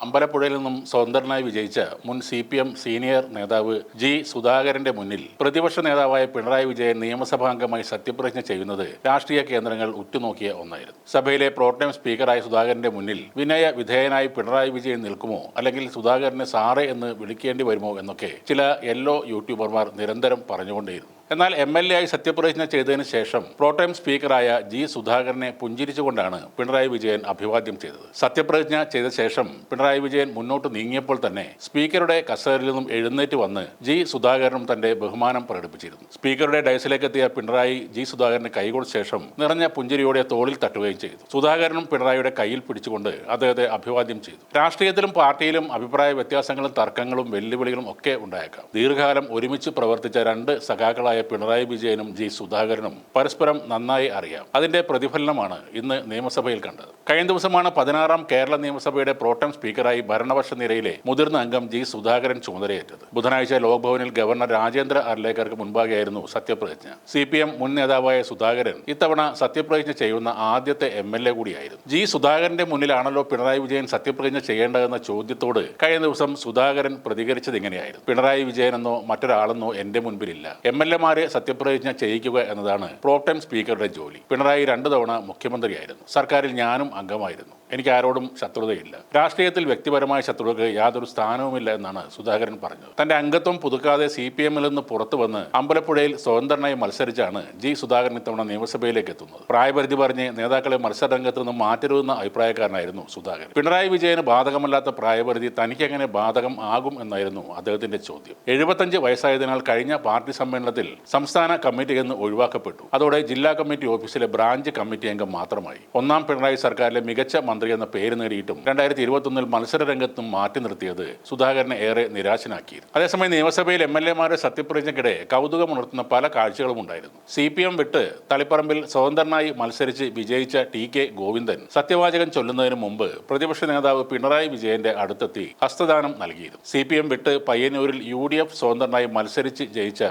അമ്പലപ്പുഴയിൽ നിന്നും സ്വതന്ത്രനായി വിജയിച്ച മുൻ CPM സീനിയർ നേതാവ് ജി സുധാകരന്റെ മുന്നിൽ പ്രതിപക്ഷ നേതാവായ പിണറായി വിജയൻ നിയമസഭാംഗമായി സത്യപ്രതിജ്ഞ ചെയ്യുന്നത് രാഷ്ട്രീയ കേന്ദ്രങ്ങൾ ഉറ്റുനോക്കിയ ഒന്നായിരുന്നു. സഭയിലെ പ്രോട്ടം സ്പീക്കറായ സുധാകരന്റെ മുന്നിൽ വിനയ വിധേയനായി പിണറായി വിജയൻ നിൽക്കുമോ, അല്ലെങ്കിൽ സുധാകരനെ സാറേ എന്ന് വിളിക്കേണ്ടി വരുമോ എന്നൊക്കെ ചില യെല്ലോ യൂട്യൂബർമാർ നിരന്തരം പറഞ്ഞുകൊണ്ടേയിരുന്നു. എന്നാൽ MLA ആയി സത്യപ്രതിജ്ഞ ചെയ്തതിനു ശേഷം പ്രോട്ടം സ്പീക്കറായ ജി സുധാകരനെ പുഞ്ചിരിച്ചുകൊണ്ടാണ് പിണറായി വിജയൻ അഭിവാദ്യം ചെയ്തത്. സത്യപ്രതിജ്ഞ ചെയ്ത ശേഷം പിണറായി വിജയൻ മുന്നോട്ട് നീങ്ങിയപ്പോൾ തന്നെ സ്പീക്കറുടെ കസേരയിൽ നിന്നും എഴുന്നേറ്റ് വന്ന് ജി സുധാകരനും തന്റെ ബഹുമാനം പ്രകടിപ്പിച്ചിരുന്നു. സ്പീക്കറുടെ ഡയസിലേക്ക് എത്തിയ പിണറായി ജി സുധാകരന് കൈകൊടുത്ത ശേഷം നിറഞ്ഞ പുഞ്ചിരിയോടെ തോളിൽ തട്ടുകയും ചെയ്തു. സുധാകരനും പിണറായിയുടെ കയ്യിൽ പിടിച്ചുകൊണ്ട് അദ്ദേഹത്തെ അഭിവാദ്യം ചെയ്തു. രാഷ്ട്രീയത്തിലും പാർട്ടിയിലും അഭിപ്രായ വ്യത്യാസങ്ങളും തർക്കങ്ങളും വെല്ലുവിളികളും ഒക്കെ ഉണ്ടായേക്കാം. ദീർഘകാലം ഒരുമിച്ച് പ്രവർത്തിച്ച രണ്ട് സഖാക്കളായ പിണറായി വിജയനും ജി സുധാകരനും പരസ്പരം നന്നായി അറിയാം. അതിന്റെ പ്രതിഫലനമാണ് ഇന്ന് നിയമസഭയിൽ കണ്ടത്. കഴിഞ്ഞ ദിവസമാണ് 16ാം കേരള നിയമസഭയുടെ പ്രോട്ടം സ്പീക്കറായി ഭരണപക്ഷ നിരയിലെ മുതിർന്ന അംഗം ജി സുധാകരൻ ചുമതലയേറ്റത്. ബുധനാഴ്ച ലോക്ഭവനിൽ ഗവർണർ രാജേന്ദ്ര അർലേക്കർക്ക് മുൻപാകെയായിരുന്നു സത്യപ്രതിജ്ഞ. CPM മുൻ നേതാവായ സുധാകരൻ ഇത്തവണ സത്യപ്രതിജ്ഞ ചെയ്യുന്ന ആദ്യത്തെ MLA കൂടിയായിരുന്നു. ജി സുധാകരന്റെ മുന്നിലാണല്ലോ പിണറായി വിജയൻ സത്യപ്രതിജ്ഞ ചെയ്യേണ്ടതെന്ന ചോദ്യത്തോട് കഴിഞ്ഞ ദിവസം സുധാകരൻ പ്രതികരിച്ചത് ഇങ്ങനെയായിരുന്നു: പിണറായി വിജയനെന്നോ മറ്റൊരാളെന്നോ എന്റെ മുൻപിലില്ല. MLA സത്യപ്രതിജ്ഞ ചെയ്യിക്കുക എന്നതാണ് പ്രോട്ടം സ്പീക്കറുടെ ജോലി. പിണറായി 2 തവണ മുഖ്യമന്ത്രിയായിരുന്നു. സർക്കാരിൽ ഞാനും അംഗമായിരുന്നു. എനിക്ക് ആരോടും ശത്രുതയില്ല. രാഷ്ട്രീയത്തിൽ വ്യക്തിപരമായ ശത്രുതയ്ക്ക് യാതൊരു സ്ഥാനവുമില്ല എന്നാണ് സുധാകരൻ പറഞ്ഞത്. തന്റെ അംഗത്വം പുതുക്കാതെ CPM-ൽ നിന്ന് പുറത്തു വന്ന് അമ്പലപ്പുഴയിൽ സ്വതന്ത്രനായി മത്സരിച്ചാണ് ജി സുധാകരൻ ഇത്തവണ നിയമസഭയിലേക്ക് എത്തുന്നത്. പ്രായപരിധി പറഞ്ഞ് നേതാക്കളെ മത്സരരംഗത്ത് നിന്ന് മാറ്റരുതെന്ന അഭിപ്രായക്കാരനായിരുന്നു സുധാകരൻ. പിണറായി വിജയന് ബാധകമല്ലാത്ത പ്രായപരിധി തനിക്കെങ്ങനെ ബാധകം ആകും എന്നായിരുന്നു അദ്ദേഹത്തിന്റെ ചോദ്യം. 75 വയസ്സായതിനാൽ കഴിഞ്ഞ പാർട്ടി സമ്മേളനത്തിൽ സംസ്ഥാന കമ്മിറ്റിയിൽ നിന്ന് ഒഴിവാക്കപ്പെട്ടു. അതോടെ ജില്ലാ കമ്മിറ്റി ഓഫീസിലെ ബ്രാഞ്ച് കമ്മിറ്റി അംഗം മാത്രമായി. ഒന്നാം പിണറായി സർക്കാരിലെ മികച്ച മന്ത്രി എന്ന പേര് നേടിയിട്ടും 2021 മത്സര രംഗത്തും മാറ്റി നിർത്തിയത് സുധാകരനെ ഏറെ നിരാശനാക്കിയിരുന്നു. അതേസമയം നിയമസഭയിൽ MLA-മാരുടെ സത്യപ്രതിജ്ഞയ്ക്കിടെ കൗതുകമുണർത്തുന്ന പല കാഴ്ചകളും ഉണ്ടായിരുന്നു. CPM വിട്ട് തളിപ്പറമ്പിൽ സ്വതന്ത്രനായി മത്സരിച്ച് വിജയിച്ച TK ഗോവിന്ദൻ സത്യവാചകം ചൊല്ലുന്നതിന് മുമ്പ് പ്രതിപക്ഷ നേതാവ് പിണറായി വിജയന്റെ അടുത്തെത്തി ഹസ്തദാനം നൽകിയിരുന്നു. CPM വിട്ട് പയ്യന്നൂരിൽ UDF സ്വതന്ത്രനായി മത്സരിച്ച് ജയിച്ച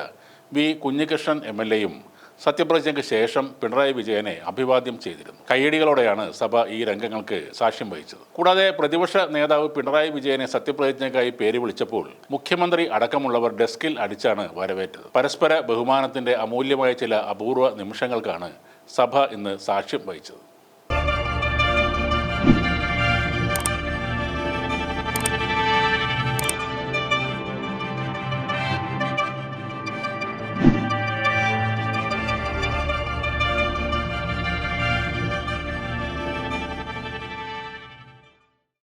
വി കുഞ്ഞികൃഷ്ണൻ MLA-യും സത്യപ്രതിജ്ഞയ്ക്ക് ശേഷം പിണറായി വിജയനെ അഭിവാദ്യം ചെയ്തിരുന്നു. കയ്യടികളോടെയാണ് സഭ ഈ രംഗങ്ങൾക്ക് സാക്ഷ്യം വഹിച്ചത്. കൂടാതെ പ്രതിപക്ഷ നേതാവ് പിണറായി വിജയനെ സത്യപ്രതിജ്ഞയ്ക്കായി പേര് വിളിച്ചപ്പോൾ മുഖ്യമന്ത്രി അടക്കമുള്ളവർ ഡെസ്കിൽ അടിച്ചാണ് വരവേറ്റത്. പരസ്പര ബഹുമാനത്തിന്റെ അമൂല്യമായ ചില അപൂർവ നിമിഷങ്ങൾക്കാണ് സഭ ഇന്ന് സാക്ഷ്യം വഹിച്ചത്.